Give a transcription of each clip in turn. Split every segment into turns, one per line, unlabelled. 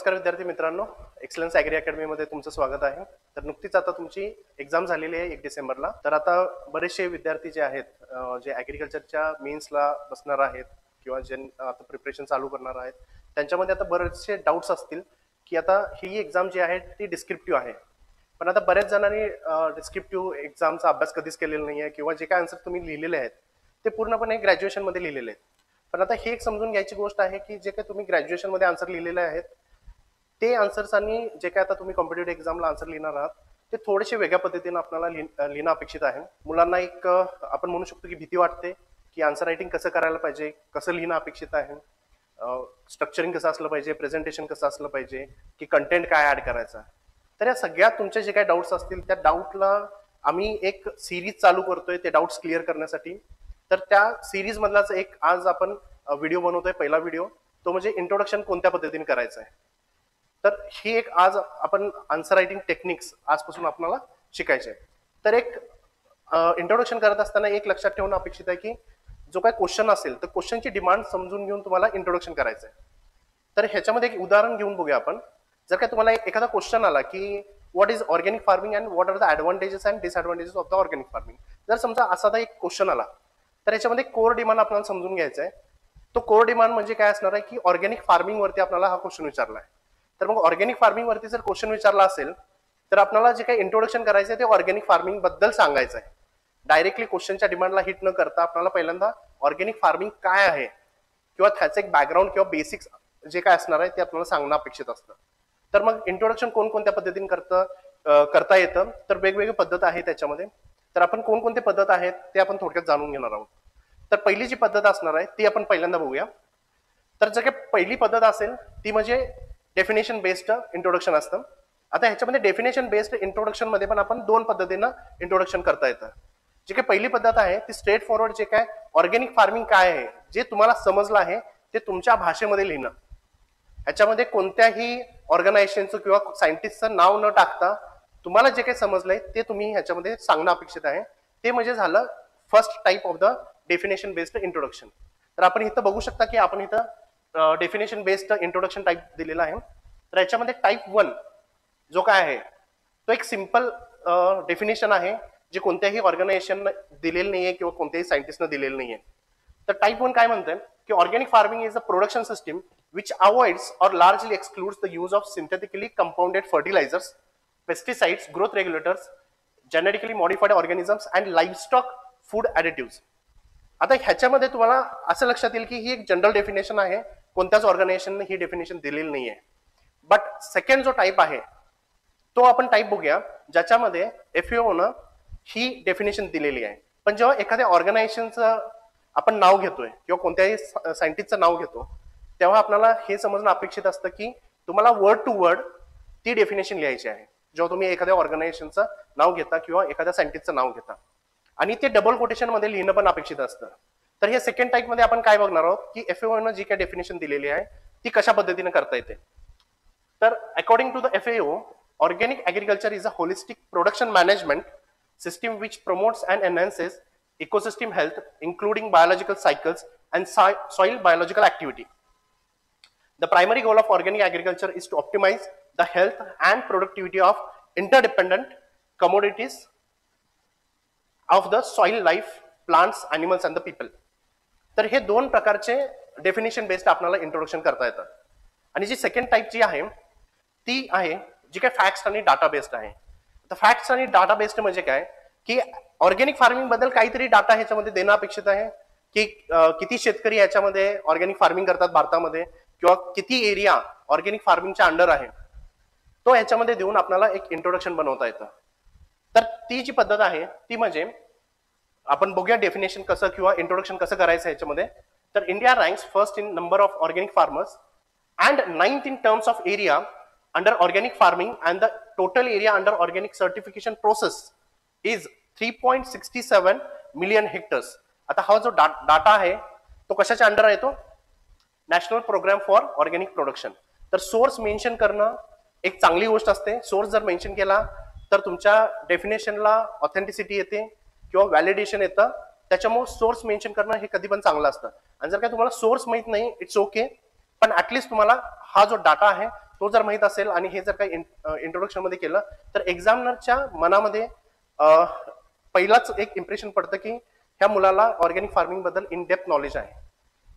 नमस्कार विद्यार्थी मित्रांनो, एक्सलन्स ॲग्री अकॅडमीमध्ये तुमचं स्वागत आहे. तर नुकतीच आता तुमची एक्झाम झालेली आहे 1 डिसेंबरला. तर आता बरेचसे विद्यार्थी जे आहेत जे ॲग्रिकल्चरच्या मेन्सला बसणार आहेत किंवा जे आता प्रिपरेशन चालू करणार आहेत, त्यांच्यामध्ये आता बरेचसे डाऊट्स असतील की आता ही एक्झाम जी आहे ती डिस्क्रिप्टिव्ह आहे. पण आता बऱ्याच जणांनी डिस्क्रिप्टिव्ह एक्झामचा अभ्यास कधीच केलेला नाही आहे किंवा जे काय आन्सर तुम्ही लिहिलेले आहेत ते पूर्णपणे ग्रॅज्युएशनमध्ये लिहिलेले आहेत. पण आता हे एक समजून घ्यायची गोष्ट आहे की जे काही तुम्ही ग्रॅज्युएशनमध्ये आन्सर लिहिलेले आहेत ते आन्सर्स आणि जे काय आता तुम्ही कॉम्पिटेटिव्ह एक्झामला आन्सर लिहिणार आहात ते थोडेसे वेगळ्या पद्धतीने आपल्याला लिहिणं अपेक्षित आहे. मुलांना एक आपण म्हणू शकतो की भीती वाटते की आन्सर रायटिंग कसं करायला पाहिजे, कसं लिहिणं अपेक्षित आहे, स्ट्रक्चरिंग कसं असलं पाहिजे, प्रेझेंटेशन कसं असलं पाहिजे, की कंटेंट काय ऍड करायचा. तर या सगळ्यात तुमचे जे काही डाऊट्स असतील त्या डाऊटला आम्ही एक सिरीज चालू करतोय ते डाऊट्स क्लिअर करण्यासाठी. तर त्या सिरीज मधलाच एक आज आपण व्हिडिओ बनवतोय, पहिला व्हिडिओ तो म्हणजे इंट्रोडक्शन कोणत्या पद्धतीने करायचं आहे. तर ही एक आज आपण आन्सर रायटिंग टेक्निक्स आजपासून आपल्याला शिकायचे आहे. तर एक इंट्रोडक्शन करत असताना एक लक्षात ठेवणं अपेक्षित आहे की जो काही क्वेश्चन असेल तर क्वेश्चनची डिमांड समजून घेऊन तुम्हाला इंट्रोडक्शन करायचं आहे. तर ह्याच्यामध्ये एक उदाहरण घेऊन बघूया आपण. जर काय तुम्हाला एखादा क्वेश्चन आला की what is organic farming and what are the advantages and disadvantages of the organic farming, जर समजा असा एक क्वेश्चन आला तर याच्यामध्ये कोर डिमांड आपल्याला समजून घ्यायचा आहे. तो कोर डिमांड म्हणजे काय असणार आहे की ऑर्गॅनिक फार्मिंग वरती आपल्याला हा क्वेश्चन विचारला आहे. तर मग ऑर्गॅनिक फार्मिंग वरती जर क्वेश्चन विचारला असेल तर आपल्याला जे काही इंट्रोडक्शन करायचं आहे ते ऑर्गॅनिक फार्मिंग बद्दल सांगायचं आहे. डायरेक्टली क्वेश्चनच्या डिमांडला हिट न करता आपल्याला पहिल्यांदा ऑर्गॅनिक फार्मिंग काय आहे किंवा त्याचं एक बॅकग्राऊंड किंवा बेसिक्स जे काय असणार आहे ते आपल्याला सांगणं अपेक्षित असतं. तर मग इंट्रोडक्शन कोणकोणत्या पद्धतीने करता येतं, तर वेगवेगळी पद्धत आहे त्याच्यामध्ये. तर आपण कोणकोणते पद्धत आहेत ते आपण थोडक्यात जाणून घेणार आहोत. तर पहिली जी पद्धत असणार आहे ती आपण पहिल्यांदा बघूया. तर जर काही पहिली पद्धत असेल ती म्हणजे डेफिनेशन बेस्ड इंट्रोडक्शन असतं. आता ह्याच्यामध्ये डेफिनेशन बेस्ड इंट्रोडक्शन मध्ये पण आपण दोन पद्धतीनं इंट्रोडक्शन करता येतं. जी काही पहिली पद्धत आहे ती स्ट्रेट फॉरवर्ड जे काय ऑर्गॅनिक फार्मिंग काय आहे जे तुम्हाला समजलं आहे ते तुमच्या भाषेमध्ये लिहिणं. ह्याच्यामध्ये कोणत्याही ऑर्गनायझेशनचं किंवा सायंटिस्टचं नाव न टाकता तुम्हाला जे काही समजलंय ते तुम्ही ह्याच्यामध्ये सांगणं अपेक्षित आहे. ते म्हणजे झालं first type of the definition based introduction. तर आपण इथं बघू शकता की आपण इथं डेफिनेशन बेस्ड इंट्रोडक्शन टाइप दिलेला आहे. तर याच्यामध्ये टाइप 1 जो काय आहे तो एक सिंपल डेफिनेशन आहे जे कोणत्याही ऑर्गनायझेशन दिलेलं नाहीये किंवा कोणत्याही सायंटिस्टनं दिलेलं नाहीये. तर टाइप 1 काय म्हणतंय की organic farming is a production system which avoids or largely excludes the use of synthetically compounded fertilizers, pesticides, growth regulators, genetically modified organisms and livestock food additives. आता ह्याच्यामध्ये तुम्हाला असं लक्षात येईल की ही एक जनरल डेफिनेशन आहे, कोणत्याच ऑर्गनायझेशनने ही डेफिनेशन दिलेली नाहीये. बट सेकंड जो टाइप आहे तो आपण टाइप बघूया ज्याच्यामध्ये FAO न ही डेफिनेशन दिलेली आहे. पण जेव्हा एखाद्या ऑर्गनायझेशनचं आपण नाव घेतोय किंवा कोणत्याही सायंटिस्टचं नाव घेतो तेव्हा आपल्याला हे समजणं अपेक्षित असतं की तुम्हाला वर्ड टू वर्ड ती डेफिनेशन लिहायची आहे जेव्हा तुम्ही एखाद्या ऑर्गनायझेशनचं नाव घेता किंवा एखाद्या सायंटिस्टचं नाव घेता, आणि ते डबल कोटेशन मध्ये लिहिणं पण अपेक्षित असतं. तर हे सेकंड टाइप मध्ये आपण काय बघणार आहोत की FAO न जी काही डेफिनेशन दिलेली आहे ती कशा पद्धतीने करता येते. तर according to the FAO, organic agriculture is a holistic production management system which promotes and enhances ecosystem health including biological cycles and soil biological activity. The primary goal of organic agriculture is to optimize the health and productivity of interdependent commodities of the soil life, plants, animals and the people. तर हे दोन प्रकारचे definition based आपल्याला introduction करता येतं. आणि जी second type जी आहे ती आहे जी काय फॅक्ट्स आणि डाटा बेस्ड आहे. तर फॅक्ट्स आणि डाटा बेस्ड म्हणजे काय की ऑर्गॅनिक फार्मिंग बद्दल काहीतरी डाटा ह्याच्यामध्ये देणं अपेक्षित आहे की किती शेतकरी याच्यामध्ये ऑर्गॅनिक फार्मिंग करतात भारतामध्ये किंवा किती एरिया ऑर्गॅनिक फार्मिंगच्या अंडर आहे तो याच्यामध्ये देऊन आपल्याला एक इंट्रोडक्शन बनवता येतं. तर ती जी पद्धत आहे ती म्हणजे आपण बघूया डेफिनेशन कसं किंवा इंट्रोडक्शन कसं करायचं ह्याच्यामध्ये. तर India ranks first in number of organic farmers and 9th in terms of area under organic farming, and the total area under organic certification process is 3.67 million hectares. आता हा जो डाटा आहे तो कशाच्या अंडर आहे, तो national program for organic production. तर source mention करणं एक चांगली गोष्ट असते. सोर्स जर मेन्शन केला तर तुमच्या डेफिनेशनला ऑथेंटिसिटी येते किंवा व्हॅलिडेशन येतं. त्याच्यामुळे सोर्स मेन्शन करणं हे कधी पण चांगलं असतं. आणि जर काय तुम्हाला सोर्स माहित नाही इट्स ओके, पण ऍटलीस्ट तुम्हाला हा जो डाटा आहे तो जर माहीत असेल आणि हे जर काही इंट्रोडक्शन मध्ये केलं तर एक्झामिनरच्या मनामध्ये पहिलाच एक इम्प्रेशन पडतं की ह्या मुलाला ऑर्गॅनिक फार्मिंग बद्दल इन डेप्थ नॉलेज आहे.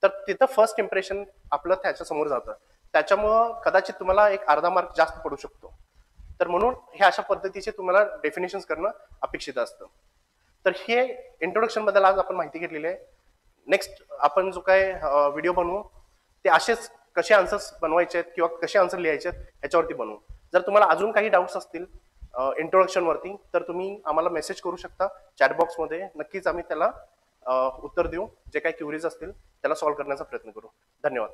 तर तिथं फर्स्ट इम्प्रेशन आपलं त्याच्या समोर जातं. त्याच्यामुळं कदाचित तुम्हाला एक अर्धा मार्क जास्त पडू शकतो. तर म्हणून हे अशा पद्धतीचे तुम्हाला डेफिनेशन्स करणं अपेक्षित असतं. तर हे इंट्रोडक्शन बद्दल आज आपण माहिती घेतलेली आहे. नेक्स्ट आपण जो काय व्हिडिओ बनवू ते असेच कसे आन्सर्स बनवायचे आहेत किंवा कसे आन्सर लिहायचे आहेत ह्याच्यावरती बनवू. जर तुम्हाला अजून काही डाऊट्स असतील इंट्रोडक्शन वरती तर तुम्ही आम्हाला मेसेज करू शकता चॅटबॉक्समध्ये. नक्कीच आम्ही त्याला उत्तर देऊ. जे काही क्युरीज असतील त्याला सॉल्व्ह करण्याचा प्रयत्न करू. धन्यवाद.